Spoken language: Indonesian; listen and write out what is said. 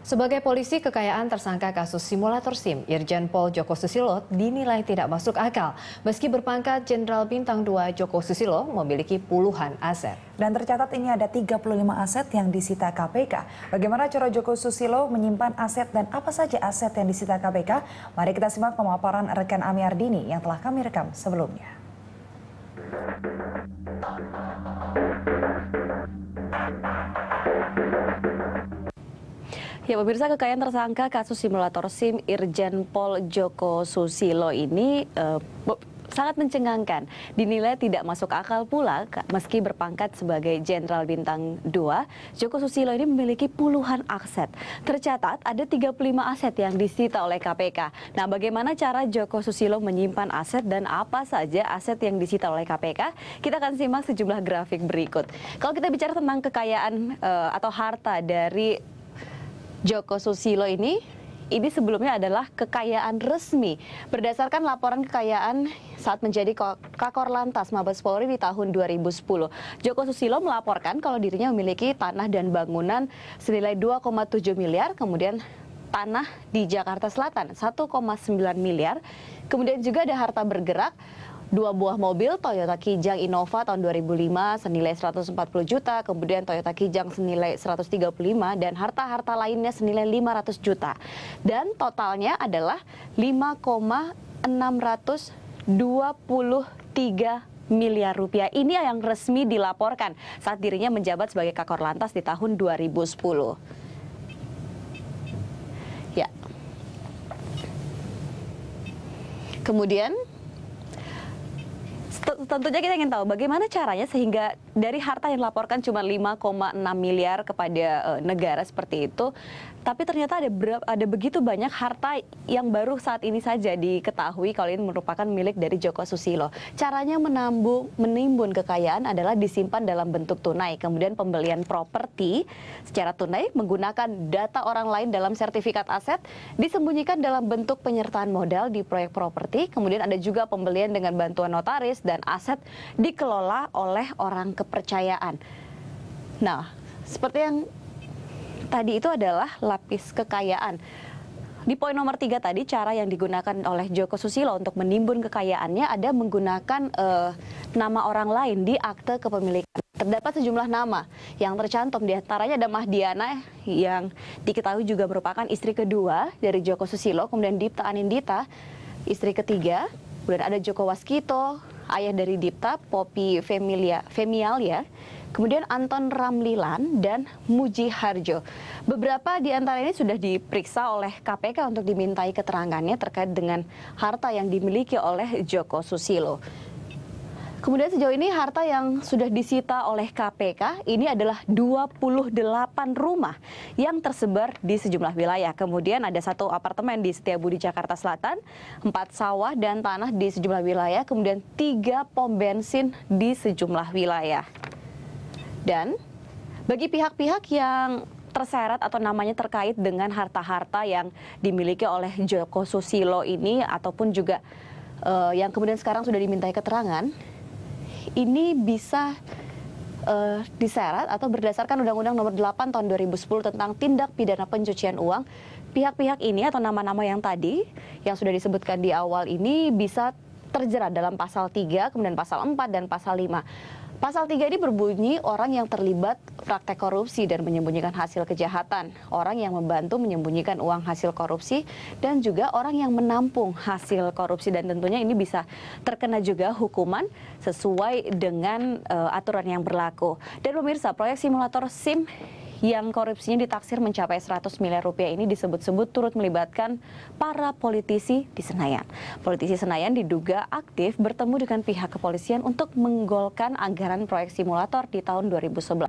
Sebagai polisi, kekayaan tersangka kasus simulator SIM, Irjen Pol Joko Susilo dinilai tidak masuk akal. Meski berpangkat Jenderal Bintang 2, Joko Susilo memiliki puluhan aset. Dan tercatat ini ada 35 aset yang disita KPK. Bagaimana cara Joko Susilo menyimpan aset dan apa saja aset yang disita KPK? Mari kita simak pemaparan rekan Ami Ardini yang telah kami rekam sebelumnya. Ya, pemirsa, kekayaan tersangka kasus simulator SIM Irjen Pol Joko Susilo ini sangat mencengangkan. Dinilai tidak masuk akal pula meski berpangkat sebagai Jenderal Bintang 2, Joko Susilo ini memiliki puluhan aset. Tercatat ada 35 aset yang disita oleh KPK. Nah, bagaimana cara Joko Susilo menyimpan aset dan apa saja aset yang disita oleh KPK? Kita akan simak sejumlah grafik berikut. Kalau kita bicara tentang kekayaan atau harta dari Joko Susilo ini sebelumnya adalah kekayaan resmi. Berdasarkan laporan kekayaan saat menjadi Kakor Lantas Mabes Polri di tahun 2010, Joko Susilo melaporkan kalau dirinya memiliki tanah dan bangunan senilai 2,7 miliar, kemudian tanah di Jakarta Selatan 1,9 miliar, kemudian juga ada harta bergerak, 2 buah mobil Toyota Kijang Innova tahun 2005 senilai 140 juta, kemudian Toyota Kijang senilai 135 dan harta-harta lainnya senilai 500 juta. Dan totalnya adalah 5,623 miliar rupiah. Ini yang resmi dilaporkan saat dirinya menjabat sebagai Kakor Lantas di tahun 2010. Ya. Kemudian tentunya kita ingin tahu bagaimana caranya sehingga dari harta yang dilaporkan cuma 5,6 miliar kepada negara seperti itu, tapi ternyata ada begitu banyak harta yang baru saat ini saja diketahui kalau ini merupakan milik dari Joko Susilo. Caranya menimbun kekayaan adalah disimpan dalam bentuk tunai, kemudian pembelian properti secara tunai menggunakan data orang lain dalam sertifikat aset, disembunyikan dalam bentuk penyertaan modal di proyek properti, kemudian ada juga pembelian dengan bantuan notaris dan aset dikelola oleh orang kepercayaan. Nah, seperti yang tadi itu adalah lapis kekayaan. Di poin nomor 3 tadi, cara yang digunakan oleh Joko Susilo untuk menimbun kekayaannya ada menggunakan nama orang lain di akte kepemilikan. Terdapat sejumlah nama yang tercantum, di antaranya ada Mahdiana yang diketahui juga merupakan istri kedua dari Joko Susilo, kemudian Dipta Anindita, istri ketiga, kemudian ada Joko Waskito, ayah dari Dipta, Poppy Femialia, kemudian Anton Ramlilan dan Muji Harjo. Beberapa di antara ini sudah diperiksa oleh KPK untuk dimintai keterangannya terkait dengan harta yang dimiliki oleh Joko Susilo. Kemudian sejauh ini harta yang sudah disita oleh KPK ini adalah 28 rumah yang tersebar di sejumlah wilayah. Kemudian ada 1 apartemen di Setiabudi, Jakarta Selatan, 4 sawah dan tanah di sejumlah wilayah, kemudian 3 pom bensin di sejumlah wilayah. Dan bagi pihak-pihak yang terseret atau namanya terkait dengan harta-harta yang dimiliki oleh Joko Susilo ini ataupun juga yang kemudian sekarang sudah dimintai keterangan, ini bisa diseret atau berdasarkan Undang-Undang Nomor 8 Tahun 2010 tentang tindak pidana pencucian uang. Pihak-pihak ini atau nama-nama yang tadi yang sudah disebutkan di awal ini bisa terjerat dalam pasal 3, kemudian pasal 4 dan pasal 5. Pasal 3 ini berbunyi orang yang terlibat praktek korupsi dan menyembunyikan hasil kejahatan, orang yang membantu menyembunyikan uang hasil korupsi, dan juga orang yang menampung hasil korupsi. Dan tentunya ini bisa terkena juga hukuman sesuai dengan aturan yang berlaku. Dan pemirsa, proyek simulator SIM yang korupsinya ditaksir mencapai 100 miliar rupiah ini disebut-sebut turut melibatkan para politisi di Senayan. Politisi Senayan diduga aktif bertemu dengan pihak kepolisian untuk menggolkan anggaran proyek simulator di tahun 2011.